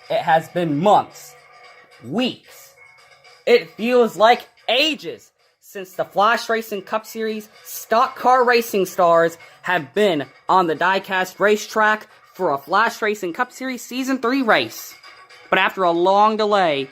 It has been months, weeks. It feels like ages since the Flashracing Cup Series stock car racing stars have been on the diecast racetrack for a Flashracing Cup Series Season 3 race. But after a long delay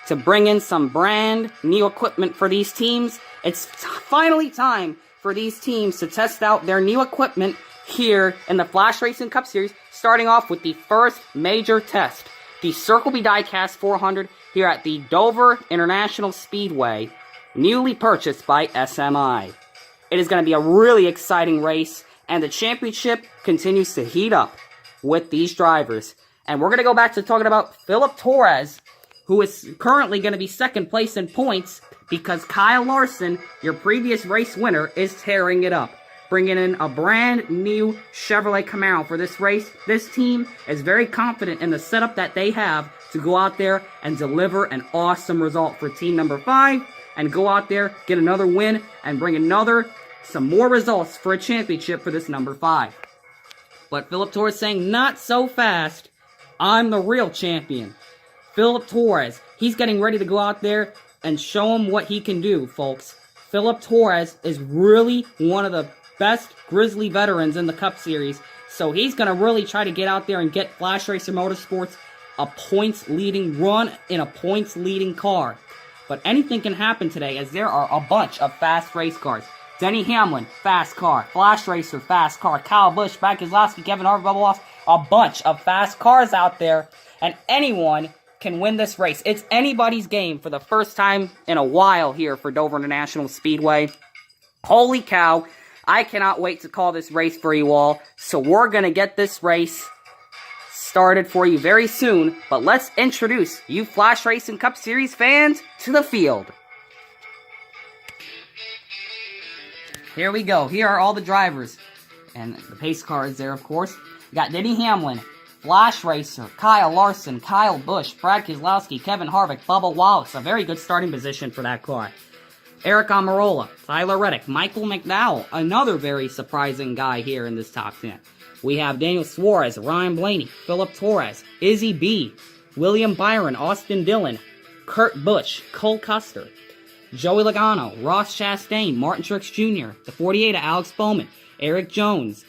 to bring in some brand new equipment for these teams, it's finally time for these teams to test out their new equipment here in the Flashracing Cup Series, starting off with the first major test, the Circle B Diecast 400 here at the Dover International Speedway, newly purchased by SMI. It is going to be a really exciting race, and the championship continues to heat up with these drivers. And we're going to go back to talking about Philip Torres, who is currently going to be second place in points because Kyle Larson, your previous race winner, is tearing it up, bringing in a brand new Chevrolet Camaro for this race. This team is very confident in the setup that they have to go out there and deliver an awesome result for team number 5 and go out there, get another win, and bring some more results for a championship for this number 5. But Philip Torres saying, not so fast. I'm the real champion. Philip Torres, he's getting ready to go out there and show him what he can do, folks. Philip Torres is really one of the best Grizzly veterans in the Cup Series, so he's going to really try to get out there and get Flash Racer Motorsports a points-leading run in a points-leading car. But anything can happen today, as there are a bunch of fast race cars. Denny Hamlin, fast car. Flash Racer, fast car. Kyle Busch, Brad Keselowski, Kevin Harvick, Bubba Wallace. A bunch of fast cars out there, and anyone can win this race. It's anybody's game for the first time in a while here for Dover International Speedway. Holy cow, I cannot wait to call this race for you all. So we're going to get this race started for you very soon. But let's introduce you Flash Racing Cup Series fans to the field. Here we go. Here are all the drivers. And the pace car is there, of course. We got Denny Hamlin, Flash Racer, Kyle Larson, Kyle Busch, Brad Keselowski, Kevin Harvick, Bubba Wallace. A very good starting position for that car. Eric Almirola, Tyler Reddick, Michael McDowell, another very surprising guy here in this top 10. We have Daniel Suarez, Ryan Blaney, Philip Torres, Izzy B, William Byron, Austin Dillon, Kurt Busch, Cole Custer, Joey Logano, Ross Chastain, Martin Truex Jr., the 48 of Alex Bowman, Eric Jones.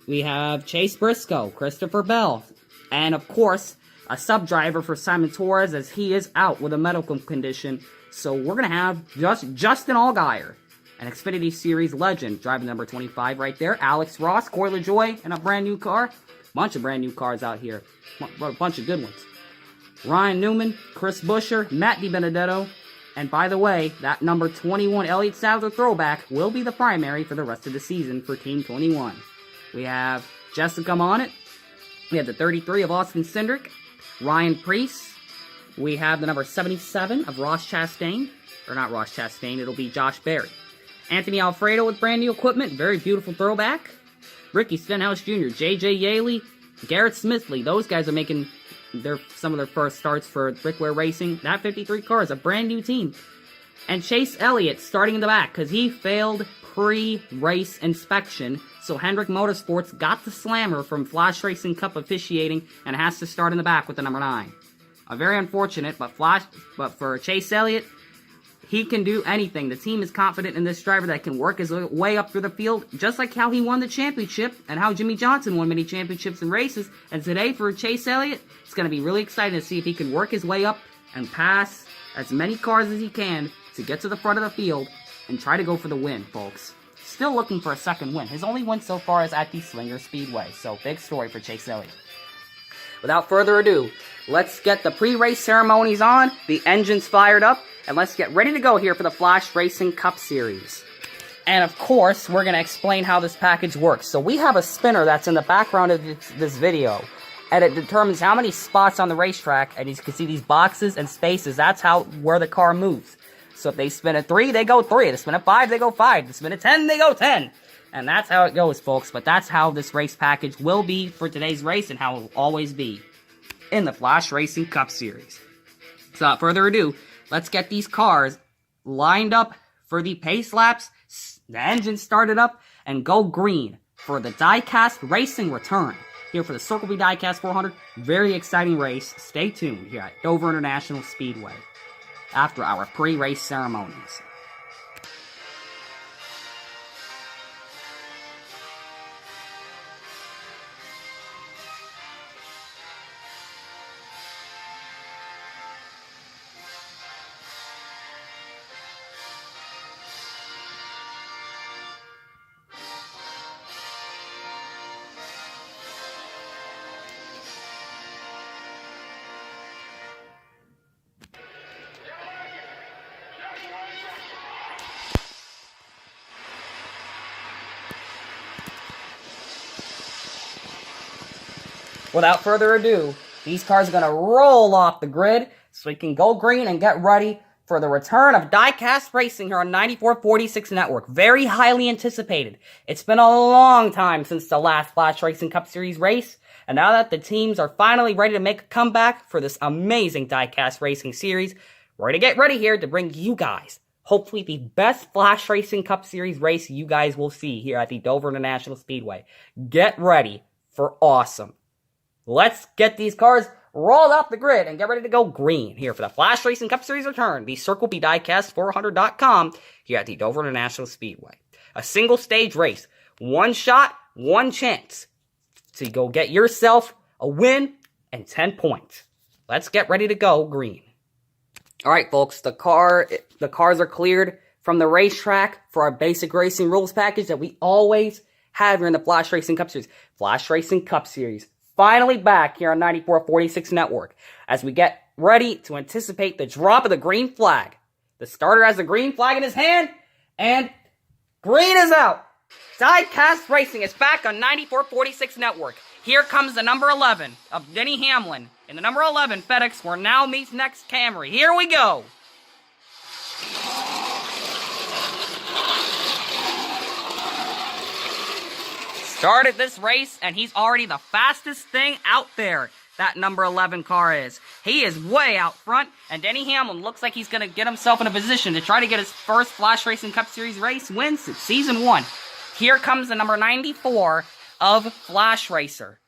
We have Chase Briscoe, Christopher Bell, and of course, a sub-driver for Simon Torres as he is out with a medical condition. So we're going to have Justin Allgaier, an Xfinity Series legend, driving number 25 right there. Alex Ross, Corey LaJoie, and a brand new car. Bunch of brand new cars out here. A bunch of good ones. Ryan Newman, Chris Buescher, Matt DiBenedetto. And by the way, that number 21 Elliot Sadler throwback will be the primary for the rest of the season for Team 21. We have Jessica Monnet. We have the 33 of Austin Cindric. Ryan Preece. We have the number 77 of Ross Chastain. Or not Ross Chastain, it'll be Josh Berry. Anthony Alfredo with brand new equipment. Very beautiful throwback. Ricky Stenhouse Jr., J.J. Yaley, Garrett Smithley. Those guys are making some of their first starts for Brickware Racing. That 53 car is a brand new team. And Chase Elliott starting in the back because he failed pre-race inspection. So Hendrick Motorsports got the slammer from Flash Racing Cup officiating and has to start in the back with the number 9. A very unfortunate, but for Chase Elliott, he can do anything. The team is confident in this driver that can work his way up through the field, just like how he won the championship and how Jimmy Johnson won many championships and races. And today for Chase Elliott, it's going to be really exciting to see if he can work his way up and pass as many cars as he can to get to the front of the field and try to go for the win, folks. Still looking for a second win. His only win so far is at the Slinger Speedway, so big story for Chase Elliott. Without further ado, let's get the pre-race ceremonies on, the engines fired up, and let's get ready to go here for the Flash Racing Cup Series. And of course, we're going to explain how this package works. So we have a spinner that's in the background of this video, and it determines how many spots on the racetrack, and you can see these boxes and spaces. That's where the car moves. So if they spin at 3, they go 3. If they spin at 5, they go 5. If they spin at 10, they go 10. And that's how it goes, folks. But that's how this race package will be for today's race and how it will always be in the Flash Racing Cup Series. So without further ado, let's get these cars lined up for the pace laps, the engine started up, and go green for the diecast racing return. here for the Circle B Diecast 400. Very exciting race. Stay tuned here at Dover International Speedway after our pre-race ceremonies. Without further ado, these cars are going to roll off the grid so we can go green and get ready for the return of diecast racing here on 9446 Network. Very highly anticipated. It's been a long time since the last Flash Racing Cup Series race, and now that the teams are finally ready to make a comeback for this amazing diecast racing series, we're going to get ready here to bring you guys hopefully the best Flash Racing Cup Series race you guys will see here at the Dover International Speedway. Get ready for awesome. Let's get these cars rolled off the grid and get ready to go green here for the Flash Racing Cup Series return, the Circle B Diecast 400.com here at the Dover International Speedway. A single stage race, one shot, one chance to go get yourself a win and 10 points. Let's get ready to go green. All right, folks, the cars are cleared from the racetrack for our basic racing rules package that we always have here in the Flash Racing Cup Series. Flash Racing Cup Series. Finally back here on 9446 Network as we get ready to anticipate the drop of the green flag. The starter has the green flag in his hand, and green is out. Diecast Racing is back on 9446 Network. Here comes the number 11 of Denny Hamlin in the number 11 FedEx, where now meets next Camry. Here we go. Started this race, and he's already the fastest thing out there, that number 11 car is. He is way out front, and Denny Hamlin looks like he's going to get himself in a position to try to get his first Flash Racing Cup Series race win since Season 1. Here comes the number 94 of Flash Racer.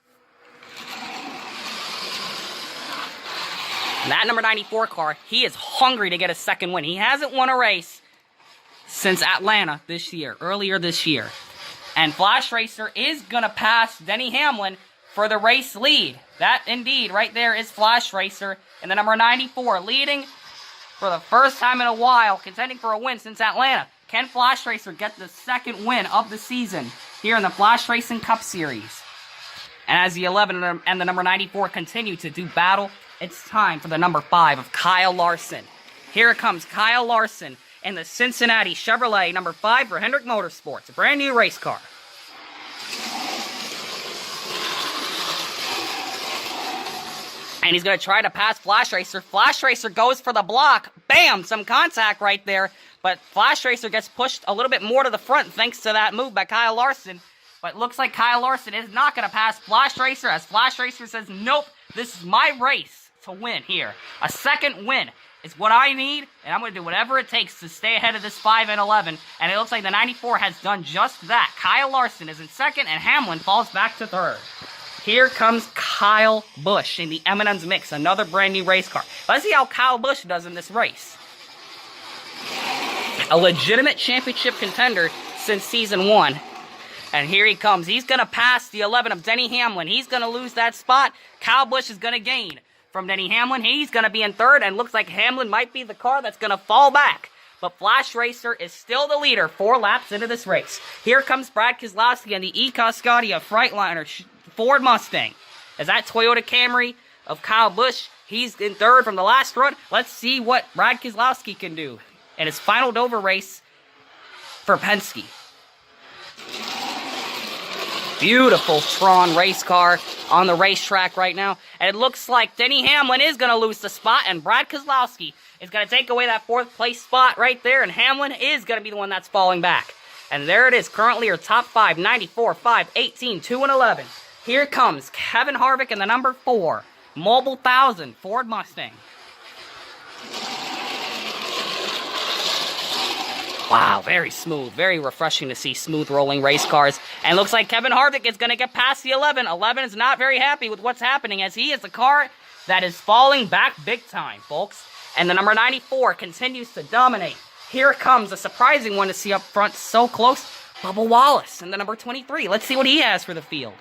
That number 94 car, he is hungry to get a second win. He hasn't won a race since Atlanta this year, earlier this year. And Flash Racer is going to pass Denny Hamlin for the race lead. That, indeed, right there is Flash Racer in the number 94, leading for the first time in a while, contending for a win since Atlanta. Can Flash Racer get the second win of the season here in the Flash Racing Cup Series? And as the 11 and the number 94 continue to do battle, it's time for the number 5 of Kyle Larson. Here comes Kyle Larson in the Cincinnati Chevrolet number 5 for Hendrick Motorsports, a brand new race car. And he's going to try to pass Flash Racer. Flash Racer goes for the block. Bam! Some contact right there. But Flash Racer gets pushed a little bit more to the front thanks to that move by Kyle Larson. But it looks like Kyle Larson is not going to pass Flash Racer, as Flash Racer says, nope, this is my race to win here. A second win is what I need, and I'm going to do whatever it takes to stay ahead of this 5 and 11. And it looks like the 94 has done just that. Kyle Larson is in second, and Hamlin falls back to third. Here comes Kyle Busch in the M&M's Mix, another brand new race car. Let's see how Kyle Busch does in this race. A legitimate championship contender since Season 1. And here he comes. He's going to pass the 11 of Denny Hamlin. He's going to lose that spot. Kyle Busch is going to gain from Denny Hamlin. He's going to be in third, and looks like Hamlin might be the car that's going to fall back. But Flash Racer is still the leader 4 laps into this race. Here comes Brad Keselowski on the EcoScotia Freightliner Ford Mustang. As that Toyota Camry of Kyle Busch, he's in third from the last run. Let's see what Brad Keselowski can do in his final Dover race for Penske. Beautiful Tron race car on the racetrack right now. And it looks like Denny Hamlin is going to lose the spot, and Brad Keselowski is going to take away that 4th place spot right there, and Hamlin is going to be the one that's falling back. And there it is, currently your top 5, 94, 5, 18, 2, and 11. Here comes Kevin Harvick in the number 4, Mobile 1000 Ford Mustang. Wow, very smooth. Very refreshing to see smooth rolling race cars. And looks like Kevin Harvick is going to get past the 11. 11 is not very happy with what's happening as he is a car that is falling back big time, folks. And the number 94 continues to dominate. Here comes a surprising one to see up front so close. Bubba Wallace and the number 23. Let's see what he has for the field.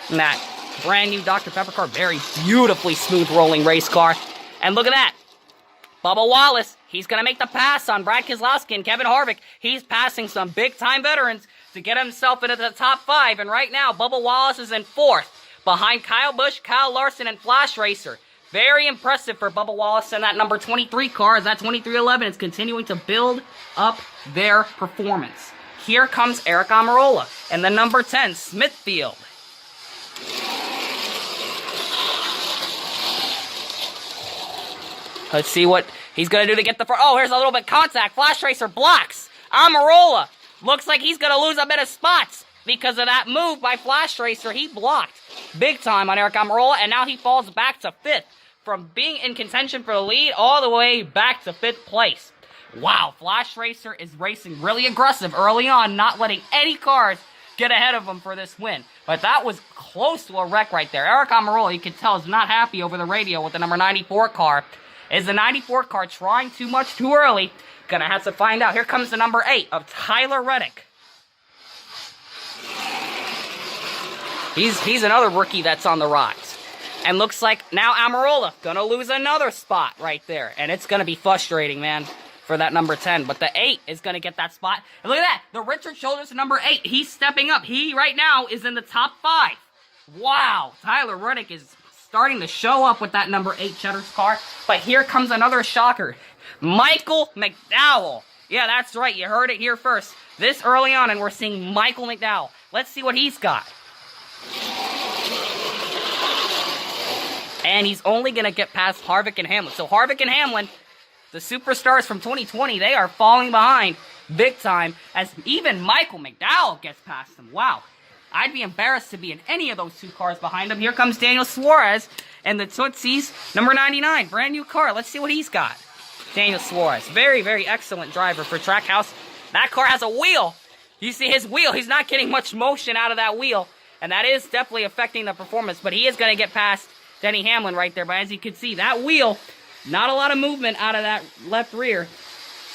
And that brand new Dr. Pepper car, very beautifully smooth rolling race car. And look at that. Bubba Wallace, he's going to make the pass on Brad Keselowski and Kevin Harvick. He's passing some big-time veterans to get himself into the top 5. And right now, Bubba Wallace is in 4th, behind Kyle Busch, Kyle Larson, and Flashracing. Very impressive for Bubba Wallace and that number 23 car, as that 2311 is continuing to build up their performance. Here comes Eric Almirola and the number 10, Smithfield. Let's see what he's going to do to get the front. Oh, here's a little bit of contact. Flashracing blocks. Almirola looks like he's going to lose a bit of spots because of that move by Flashracing. He blocked big time on Eric Almirola, and now he falls back to 5th. From being in contention for the lead all the way back to 5th place. Wow, Flashracing is racing really aggressive early on, not letting any cars get ahead of him for this win. But that was close to a wreck right there. Eric Almirola, you can tell, is not happy over the radio with the number 94 car. Is the 94 car trying too much too early? Gonna have to find out. Here comes the number 8 of Tyler Reddick. He's another rookie that's on the rise. And looks like now Almirola gonna lose another spot right there. And it's gonna be frustrating, man, for that number 10. But the 8 is gonna get that spot. And look at that. The Richard Childress number 8. He's stepping up. He right now is in the top 5. Wow. Tyler Reddick is starting to show up with that number 8 Cheddar's car. But here comes another shocker. Michael McDowell. Yeah, that's right. You heard it here first. This early on, and we're seeing Michael McDowell. Let's see what he's got. And he's only going to get past Harvick and Hamlin. So Harvick and Hamlin, the superstars from 2020, they are falling behind big time as even Michael McDowell gets past them. Wow. I'd be embarrassed to be in any of those 2 cars behind him. Here comes Daniel Suarez and the Tootsies, number 99, brand new car. Let's see what he's got. Daniel Suarez, very, very excellent driver for Trackhouse. That car has a wheel. You see his wheel. He's not getting much motion out of that wheel. And that is definitely affecting the performance. But he is going to get past Denny Hamlin right there. But as you can see, that wheel, not a lot of movement out of that left rear.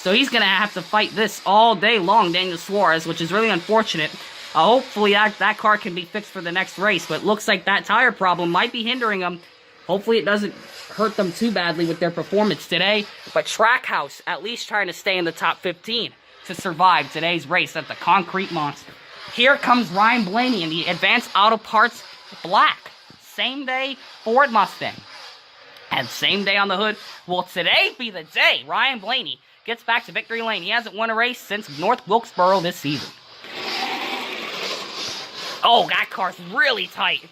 So he's going to have to fight this all day long, Daniel Suarez, which is really unfortunate. Hopefully that car can be fixed for the next race. But it looks like that tire problem might be hindering them. Hopefully it doesn't hurt them too badly with their performance today. But Trackhouse at least trying to stay in the top 15 to survive today's race at the Concrete Monster. Here comes Ryan Blaney in the Advanced Auto Parts Black. Same day Ford Mustang. And same day on the hood. Will today be the day Ryan Blaney gets back to victory lane? He hasn't won a race since North Wilkesboro this season. Oh, that car's really tight.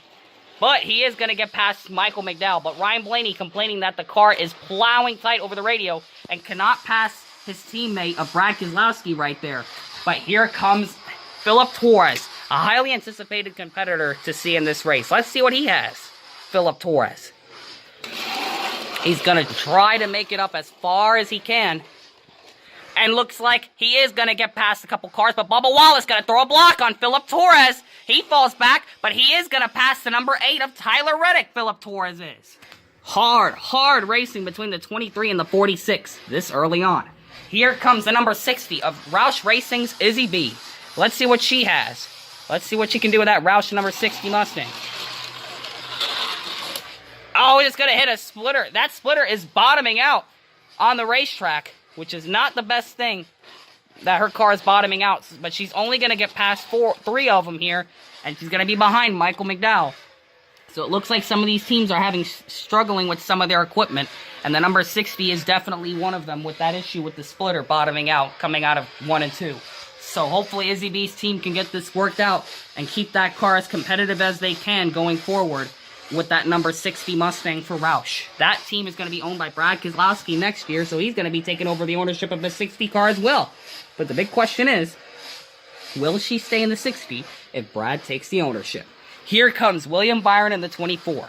But he is going to get past Michael McDowell. But Ryan Blaney complaining that the car is plowing tight over the radio and cannot pass his teammate of Brad Keselowski right there. But here comes Philip Torres, a highly anticipated competitor to see in this race. Let's see what he has. Philip Torres. He's going to try to make it up as far as he can. And looks like he is going to get past a couple cars, but Bubba Wallace going to throw a block on Philip Torres. He falls back, but he is going to pass the number 8 of Tyler Reddick, Philip Torres is. Hard racing between the 23 and the 46 this early on. Here comes the number 60 of Roush Racing's Izzy B. Let's see what she has. Let's see what she can do with that Roush number 60 Mustang. Oh, it's going to hit a splitter. That splitter is bottoming out on the racetrack, which is not the best thing that her car is bottoming out. But she's only going to get past 3 of them here, and she's going to be behind Michael McDowell. So it looks like some of these teams are struggling with some of their equipment, and the number 60 is definitely one of them with that issue with the splitter bottoming out, coming out of 1 and 2. So hopefully Izzy B's team can get this worked out and keep that car as competitive as they can going forward with that number 60 Mustang for Roush. That team is going to be owned by Brad Keselowski next year, so he's going to be taking over the ownership of the 60 car as well. But the big question is, will she stay in the 60 if Brad takes the ownership? Here comes William Byron in the 24.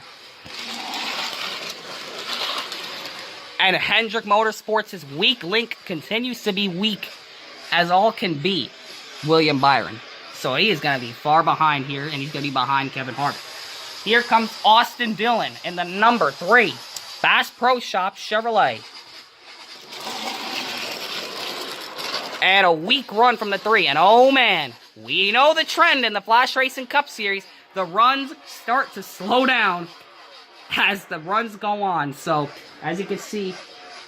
And Hendrick Motorsports' weak link continues to be weak as all can be William Byron. So he is going to be far behind here, and he's going to be behind Kevin Harvick. Here comes Austin Dillon in the number 3 Bass Pro Shop Chevrolet. And a weak run from the 3. And oh man, we know the trend in the Flash Racing Cup Series. The runs start to slow down as the runs go on. So, as you can see,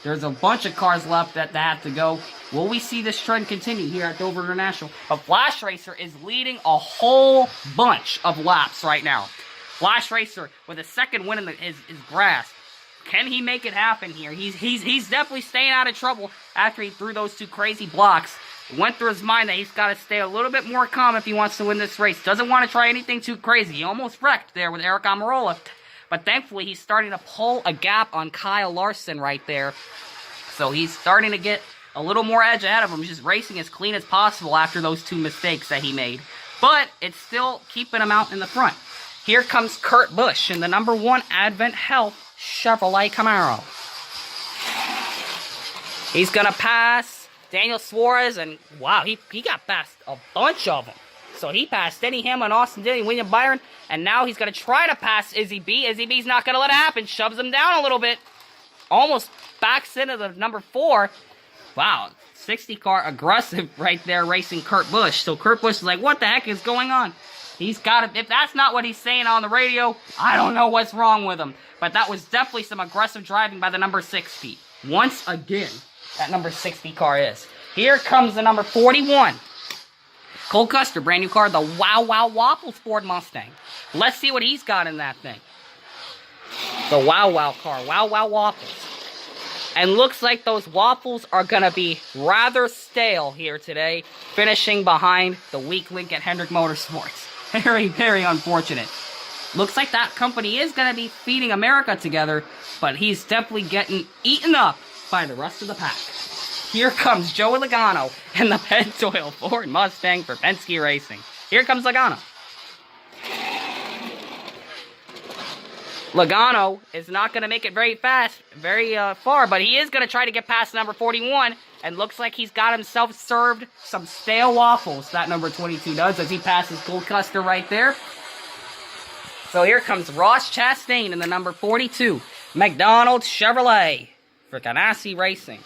there's a bunch of cars left that have to go. Will we see this trend continue here at Dover International? But Flash Racer is leading a whole bunch of laps right now. Flash Racer with a second win in his grasp. Can he make it happen here? He's definitely staying out of trouble after he threw those 2 crazy blocks. It went through his mind that he's got to stay a little bit more calm if he wants to win this race. Doesn't want to try anything too crazy. He almost wrecked there with Eric Almirola. But thankfully, he's starting to pull a gap on Kyle Larson right there. So he's starting to get a little more edge ahead of him. He's just racing as clean as possible after those 2 mistakes that he made. But it's still keeping him out in the front. Here comes Kurt Busch in the number 1 Advent Health Chevrolet Camaro. He's going to pass Daniel Suarez, and wow, he got past a bunch of them. So he passed Denny Hamlin, Austin Dillon, William Byron, and now he's going to try to pass Izzy B. Izzy B's not going to let it happen. Shoves him down a little bit. Almost backs into the number 4. Wow, 60 car aggressive right there racing Kurt Busch. So Kurt Busch is like, what the heck is going on? He's got it. If that's not what he's saying on the radio, I don't know what's wrong with him. But that was definitely some aggressive driving by the number 60. Once again, that number 60 car is. Here comes the number 41. Cole Custer, brand new car, the Wow Wow Waffles Ford Mustang. Let's see what he's got in that thing. The Wow Wow car, Wow Wow Waffles. And looks like those waffles are going to be rather stale here today, finishing behind the weak link at Hendrick Motorsports. Very, very unfortunate. Looks like that company is going to be feeding America together, but he's definitely getting eaten up by the rest of the pack. Here comes Joey Logano in the Penn Doyle Ford Mustang for Penske Racing. Here comes Logano. Logano is not going to make it very far, but he is going to try to get past number 41, and looks like he's got himself served some stale waffles, that number 22 does, as he passes Cole Custer right there. So here comes Ross Chastain in the number 42 McDonald Chevrolet for Ganassi Racing.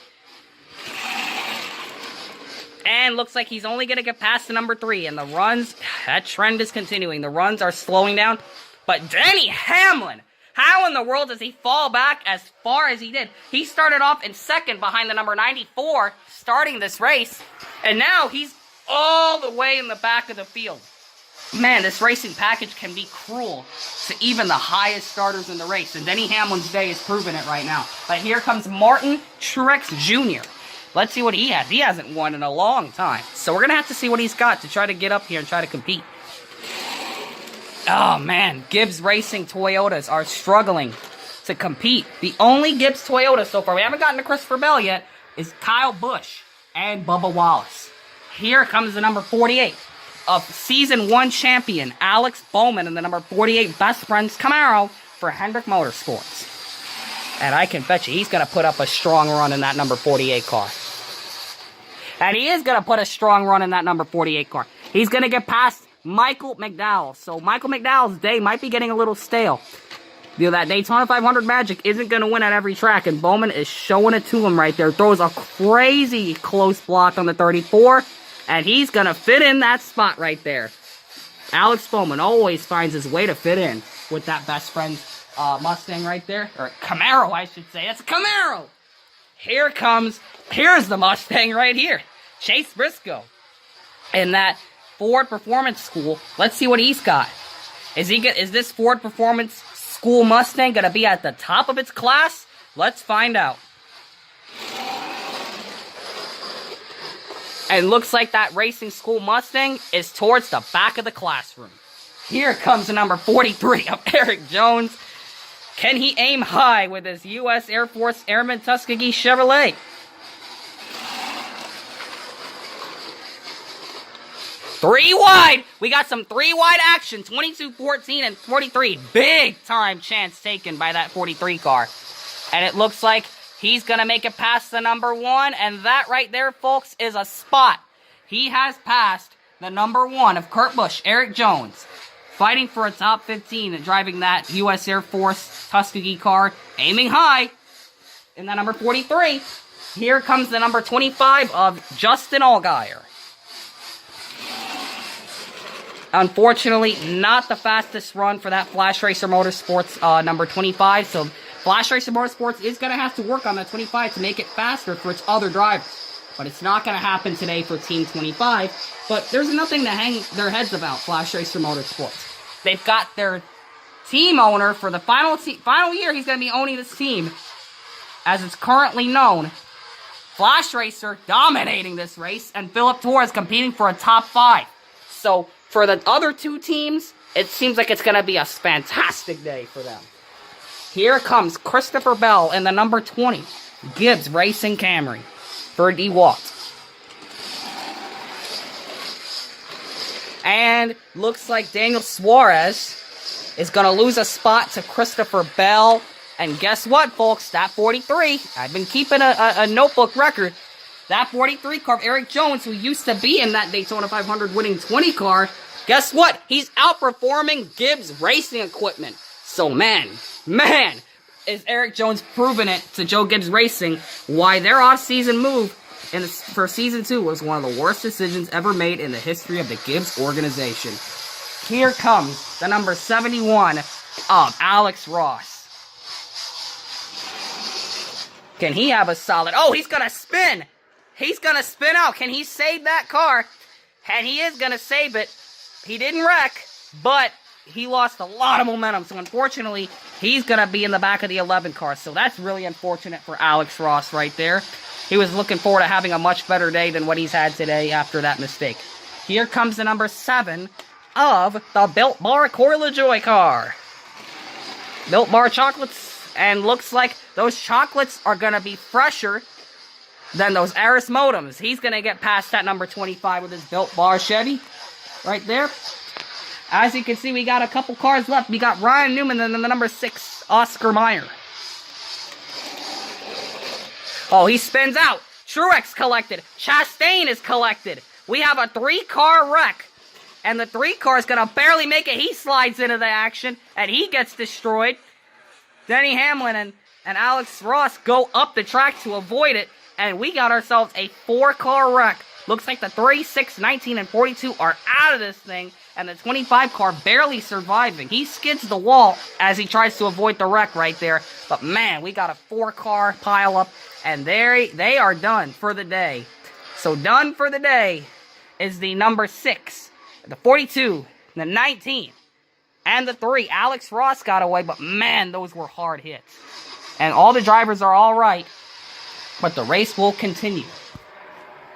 And looks like he's only going to get past the number 3, and the runs, that trend is continuing. The runs are slowing down, but Denny Hamlin, how in the world does he fall back as far as he did? He started off in 2nd behind the number 94 starting this race, and now he's all the way in the back of the field. Man, this racing package can be cruel to even the highest starters in the race, and Denny Hamlin's day is proving it right now. But here comes Martin Truex Jr. Let's see what he has. He hasn't won in a long time, so we're going to have to see what he's got to try to get up here and try to compete. Oh man, Gibbs Racing Toyotas are struggling to compete. The only Gibbs Toyota so far, we haven't gotten to Christopher Bell yet, is Kyle Busch and Bubba Wallace. Here comes the number 48 of Season 1 champion Alex Bowman and the number 48 Best Friends Camaro for Hendrick Motorsports. And I can bet you he's going to put up a strong run in that number 48 car. And he is going to put a strong run in that number 48 car. He's going to get past Michael McDowell. So Michael McDowell's day might be getting a little stale. You know, that Daytona 500 magic isn't going to win at every track, and Bowman is showing it to him right there. Throws a crazy close block on the 34, and he's going to fit in that spot right there. Alex Bowman always finds his way to fit in with that Best Friends Mustang right there. Or Camaro, I should say. It's a Camaro! Here's the Mustang right here. Chase Briscoe. In that Ford Performance School. Let's see what he's got. Is this Ford Performance School Mustang going to be at the top of its class? Let's find out. And looks like that Racing School Mustang is towards the back of the classroom. Here comes the number 43 of Eric Jones. Can he aim high with his U.S. Air Force Airman Tuskegee Chevrolet? Three wide. We got some 3 wide action. 22, 14, and 43. Big time chance taken by that 43 car. And it looks like he's going to make it past the number 1. And that right there, folks, is a spot he has passed the number 1 of Kurt Busch, Erik Jones, fighting for a top 15 and driving that U.S. Air Force Tuskegee car, aiming high in that number 43. Here comes the number 25 of Justin Allgaier. Unfortunately, not the fastest run for that Flash Racer Motorsports number 25, so Flash Racer Motorsports is going to have to work on that 25 to make it faster for its other drivers. But it's not going to happen today for Team 25. But there's nothing to hang their heads about, Flash Racer Motorsports. They've got their team owner for the final year. He's going to be owning this team, as it's currently known. Flash Racer dominating this race, and Philip Torres competing for a top 5. So for the other 2 teams, it seems like it's going to be a fantastic day for them. Here comes Christopher Bell in the number 20 Gibbs Racing Camry for DeWalt. And looks like Daniel Suarez is going to lose a spot to Christopher Bell. And guess what, folks? That 43, I've been keeping a notebook record. That 43 car of Erik Jones, who used to be in that Daytona 500 winning 20 car, guess what? He's outperforming Gibbs Racing Equipment. So, man, is Erik Jones proving it to Joe Gibbs Racing why their off-season move for Season 2 was one of the worst decisions ever made in the history of the Gibbs organization. Here comes the number 71 of Alex Ross. Can he have a solid... Oh, he's going to spin! He's going to spin out. Can he save that car? And he is going to save it. He didn't wreck, but he lost a lot of momentum. So, unfortunately, he's going to be in the back of the 11 car. So, that's really unfortunate for Alex Ross right there. He was looking forward to having a much better day than what he's had today after that mistake. Here comes the number 7 of the Built Bar Corey LaJoie car. Built Bar chocolates, and looks like those chocolates are going to be fresher than those Aris modems. He's going to get past that number 25 with his Built Bar Chevy right there. As you can see, we got a couple cars left. We got Ryan Newman and then the number 6, Oscar Mayer. Oh, he spins out. Truex collected. Chastain is collected. We have a 3-car wreck. And the 3 car is going to barely make it. He slides into the action, and he gets destroyed. Denny Hamlin and Alex Ross go up the track to avoid it. And we got ourselves a 4-car wreck. Looks like the 3, 6, 19, and 42 are out of this thing. And the 25 car barely surviving. He skids the wall as he tries to avoid the wreck right there. But man, we got a 4-car pile up. And they are done for the day. So done for the day is the number 6, the 42, the 19, and the 3. Alex Ross got away, but man, those were hard hits. And all the drivers are all right, but the race will continue.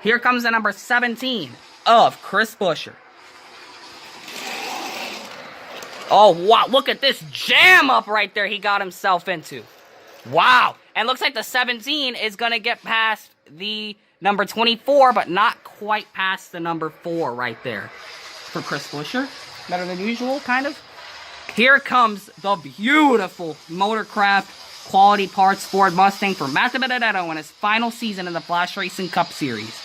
Here comes the number 17 of Chris Buescher. Oh, wow, look at this jam up right there he got himself into. Wow. And looks like the 17 is going to get past the number 24, but not quite past the number 4 right there for Chris Buescher. Better than usual, kind of. Here comes the beautiful Motorcraft Quality Parts Ford Mustang for Matt DiBenedetto in his final season in the Flash Racing Cup Series.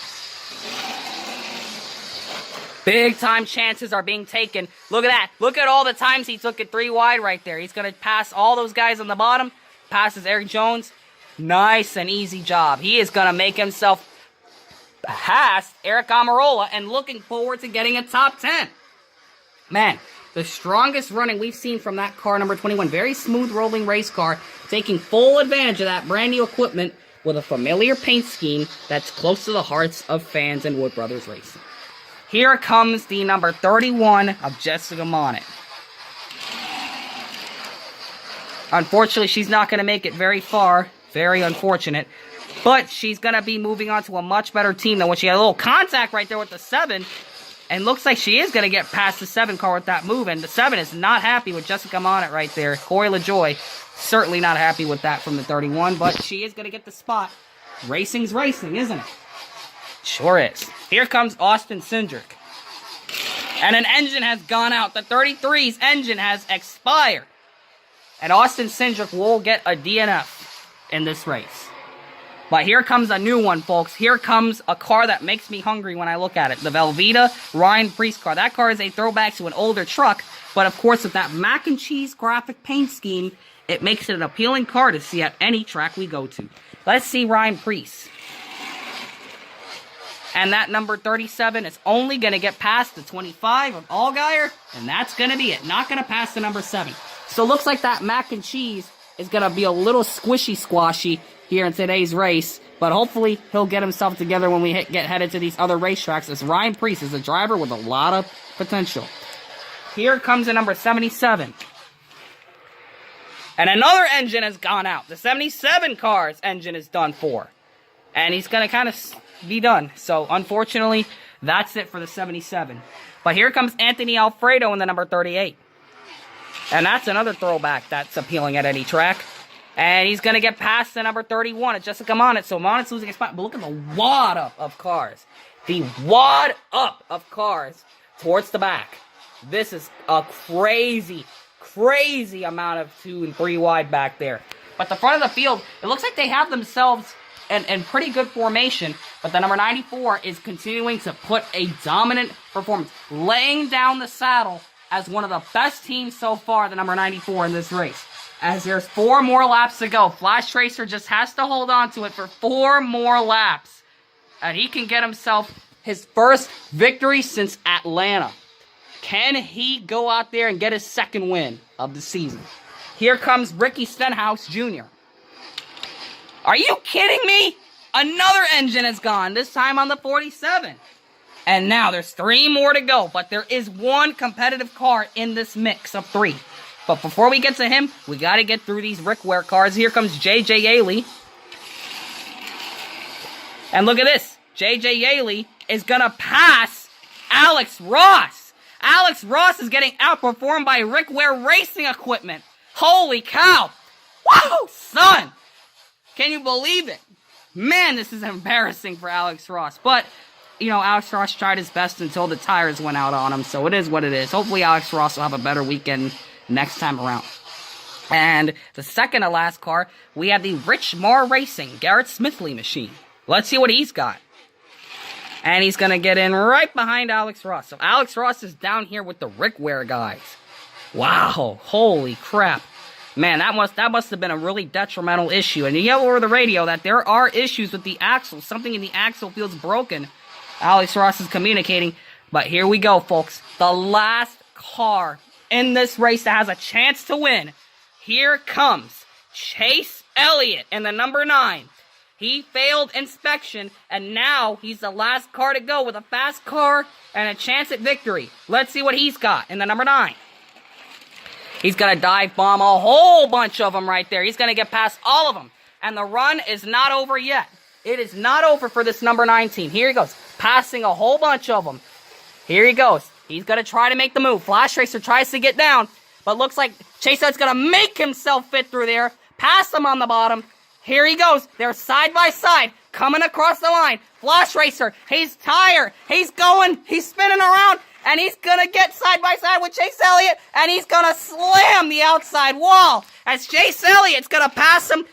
Big time chances are being taken. Look at that. Look at all the times he took it 3 wide right there. He's going to pass all those guys on the bottom. Passes Erik Jones. Nice and easy job. He is going to make himself past Eric Almirola and looking forward to getting a top 10. Man, the strongest running we've seen from that car, number 21. Very smooth rolling race car, taking full advantage of that brand new equipment with a familiar paint scheme that's close to the hearts of fans in Wood Brothers Racing. Here comes the number 31 of Jessica Monett. Unfortunately, she's not going to make it very far. Very unfortunate. But she's going to be moving on to a much better team than when she had a little contact right there with the 7. And looks like she is going to get past the 7 car with that move. And the 7 is not happy with Jessica Monett right there. Corey LaJoie, certainly not happy with that from the 31. But she is going to get the spot. Racing's racing, isn't it? Sure is. Here comes Austin Cindric. And an engine has gone out. The 33's engine has expired. And Austin Cindric will get a DNF in this race. But here comes a new one, folks. Here comes a car that makes me hungry when I look at it. The Velveeta Ryan Preece car. That car is a throwback to an older truck. But, of course, with that mac and cheese graphic paint scheme, it makes it an appealing car to see at any track we go to. Let's see Ryan Preece. And that number 37 is only going to get past the 25 of Allgaier. And that's going to be it. Not going to pass the number 7. So, looks like that mac and cheese is going to be a little squishy-squashy here in today's race, but hopefully he'll get himself together when we get headed to these other racetracks, as Ryan Preece is a driver with a lot of potential. Here comes the number 77. And another engine has gone out. The 77 car's engine is done for. And he's going to kind of be done. So, unfortunately, that's it for the 77. But here comes Anthony Alfredo in the number 38. And that's another throwback that's appealing at any track. And he's going to get past the number 31 at Jessica Monnet. So Monnet's losing a spot. But look at the wad up of cars. The wad up of cars towards the back. This is a crazy, crazy amount of 2 and 3 wide back there. But the front of the field, it looks like they have themselves in pretty good formation. But the number 94 is continuing to put a dominant performance. Laying down the saddle as one of the best teams so far, the number 94 in this race. As there's 4 more laps to go. Flashracing just has to hold on to it for 4 more laps. And he can get himself his first victory since Atlanta. Can he go out there and get his second win of the season? Here comes Ricky Stenhouse Jr. Are you kidding me? Another engine is gone, this time on the 47. And now there's 3 more to go. But there is one competitive car in this mix of 3. But before we get to him, we got to get through these Rick Ware cars. Here comes J.J. Yaley. And look at this. J.J. Yaley is going to pass Alex Ross. Alex Ross is getting outperformed by Rick Ware Racing Equipment. Holy cow. Whoa, son. Can you believe it? Man, this is embarrassing for Alex Ross. But, you know, Alex Ross tried his best until the tires went out on him. So it is what it is. Hopefully Alex Ross will have a better weekend next time around. And the second to last car, we have the Rich Marr Racing Garrett Smithley machine. Let's see what he's got. And he's going to get in right behind Alex Ross. So Alex Ross is down here with the Rick Ware guys. Wow. Holy crap. Man, that must have been a really detrimental issue. And you yell over the radio that there are issues with the axle. Something in the axle feels broken. Alex Ross is communicating. But here we go, folks. The last car in this race that has a chance to win. Here comes Chase Elliott in the number 9. He failed inspection, and now he's the last car to go with a fast car and a chance at victory. Let's see what he's got in the number 9. He's going to dive bomb a whole bunch of them right there. He's going to get past all of them. And the run is not over yet. It is not over for this number 19. Here he goes, passing a whole bunch of them. Here he goes. He's going to try to make the move. Flashracing tries to get down, but looks like Chase Elliott's going to make himself fit through there. Pass him on the bottom. Here he goes. They're side by side, coming across the line. Flashracing, he's tired. He's going. He's spinning around, and he's going to get side by side with Chase Elliott, and he's going to slam the outside wall as Chase Elliott's going to pass him.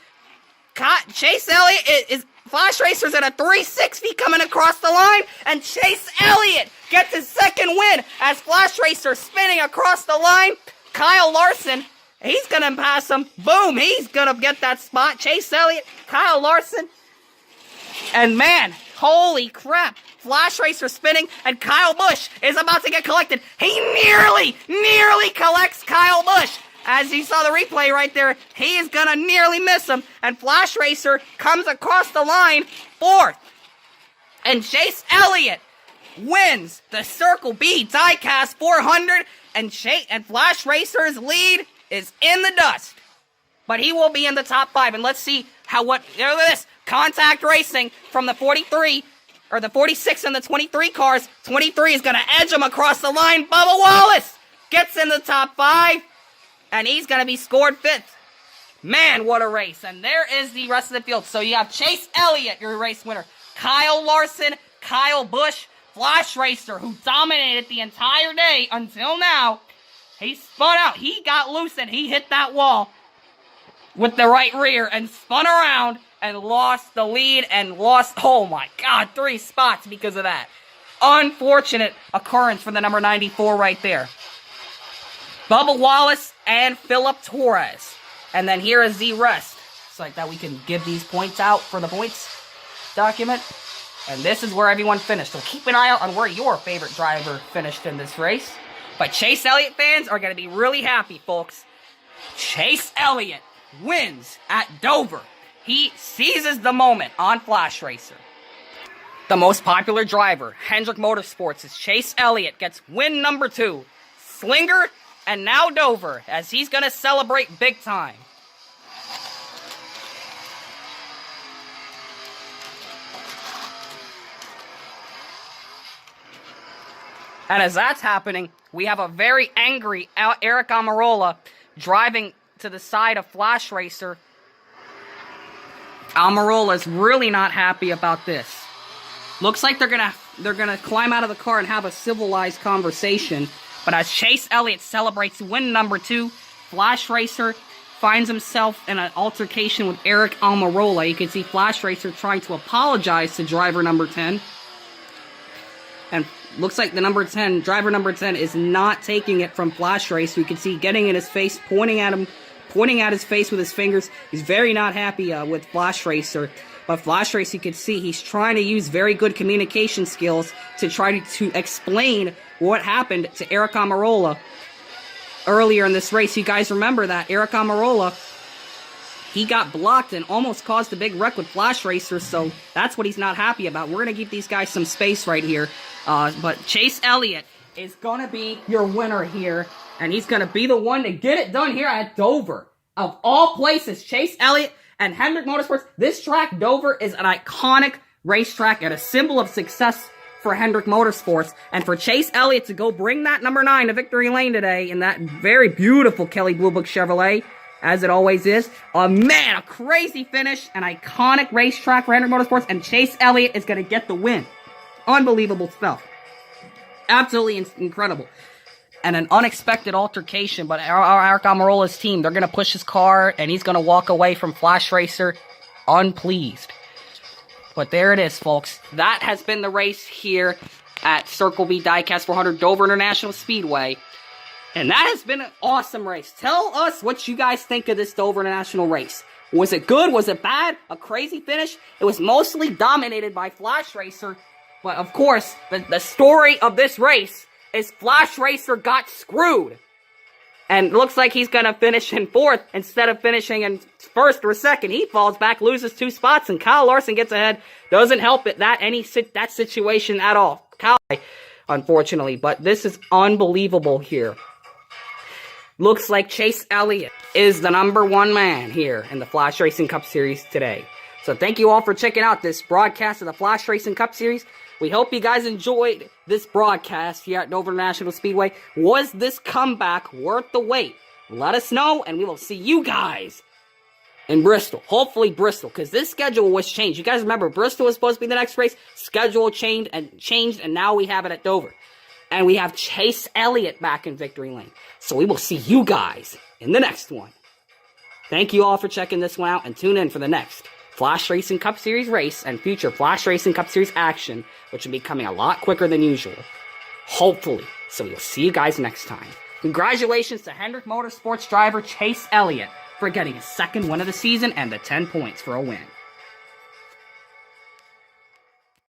Chase Elliott is Flashracing's at a 360 coming across the line, and Chase Elliott gets his second win as Flashracing spinning across the line. Kyle Larson, he's going to pass him. Boom, he's going to get that spot. Chase Elliott, Kyle Larson. And man, holy crap. Flashracing spinning, and Kyle Busch is about to get collected. He nearly collects Kyle Busch. As you saw the replay right there, he is going to nearly miss him. And Flashracing comes across the line 4th. And Chase Elliott wins the Circle B Diecast 400. And Flashracing's lead is in the dust. But he will be in the top 5. And let's see look at this. Contact Racing from the 43, or the 46 and the 23 cars. 23 is going to edge him across the line. Bubba Wallace gets in the top 5. And he's going to be scored 5th. Man, what a race. And there is the rest of the field. So you have Chase Elliott, your race winner. Kyle Larson, Kyle Busch, Flashracing, who dominated the entire day until now. He spun out. He got loose and he hit that wall with the right rear and spun around and lost the lead and lost, oh my god, 3 spots because of that. Unfortunate occurrence for the number 94 right there. Bubba Wallace and Philip Torres. And then here is the rest. So like that we can give these points out for the points document. And this is where everyone finished. So keep an eye out on where your favorite driver finished in this race. But Chase Elliott fans are going to be really happy, folks. Chase Elliott wins at Dover. He seizes the moment on Flash Racer. The most popular driver, Hendrick Motorsports' Chase Elliott, gets win number 2. Slinger and now Dover, as he's going to celebrate big time. And as that's happening, we have a very angry Eric Almirola driving to the side of Flash Racer. Almirola is really not happy about this. Looks like they're gonna climb out of the car and have a civilized conversation. But as Chase Elliott celebrates win number 2, Flash Racer finds himself in an altercation with Eric Almirola. You can see Flash Racer trying to apologize to driver number 10. And looks like the driver number 10 is not taking it from Flash Racer. You can see getting in his face, pointing at his face with his fingers. He's very not happy with Flash Racer. But Flash Racer, you can see he's trying to use very good communication skills to try to explain what happened to Eric Almirola earlier in this race. You guys remember that Eric Almirola, he got blocked and almost caused a big wreck with Flash Racer, so that's what he's not happy about. We're going to give these guys some space right here. But Chase Elliott is going to be your winner here, and he's going to be the one to get it done here at Dover. Of all places, Chase Elliott and Hendrick Motorsports. This track, Dover, is an iconic racetrack and a symbol of success for Hendrick Motorsports. And for Chase Elliott to go bring that number 9 to victory lane today in that very beautiful Kelley Blue Book Chevrolet, as it always is. Man, a crazy finish, an iconic racetrack for Hendrick Motorsports, and Chase Elliott is going to get the win. Unbelievable stuff. Absolutely incredible. And an unexpected altercation, but Eric Almirola's team, they're going to push his car, and he's going to walk away from Flash Racer unpleased. But there it is, folks. That has been the race here at Circle B Diecast 400 Dover International Speedway. And that has been an awesome race. Tell us what you guys think of this Dover International race. Was it good? Was it bad? A crazy finish? It was mostly dominated by Flash Racer. But, of course, the story of this race is Flash Racer got screwed. And looks like he's going to finish in 4th instead of finishing in 1st or 2nd. He falls back, loses 2 spots, and Kyle Larson gets ahead. Doesn't help it that situation at all. Kyle, unfortunately. But this is unbelievable here. Looks like Chase Elliott is the number 1 man here in the Flash Racing Cup Series today. So thank you all for checking out this broadcast of the Flash Racing Cup Series. We hope you guys enjoyed this broadcast here at Dover National Speedway. Was this comeback worth the wait? Let us know, and we will see you guys in Bristol. Hopefully Bristol, because this schedule was changed. You guys remember, Bristol was supposed to be the next race. Schedule changed, and now we have it at Dover. And we have Chase Elliott back in victory lane. So we will see you guys in the next one. Thank you all for checking this one out, and tune in for the next Flash Racing Cup Series race and future Flash Racing Cup Series action, which will be coming a lot quicker than usual. Hopefully. So we'll see you guys next time. Congratulations to Hendrick Motorsports driver Chase Elliott for getting his 2nd win of the season and the 10 points for a win.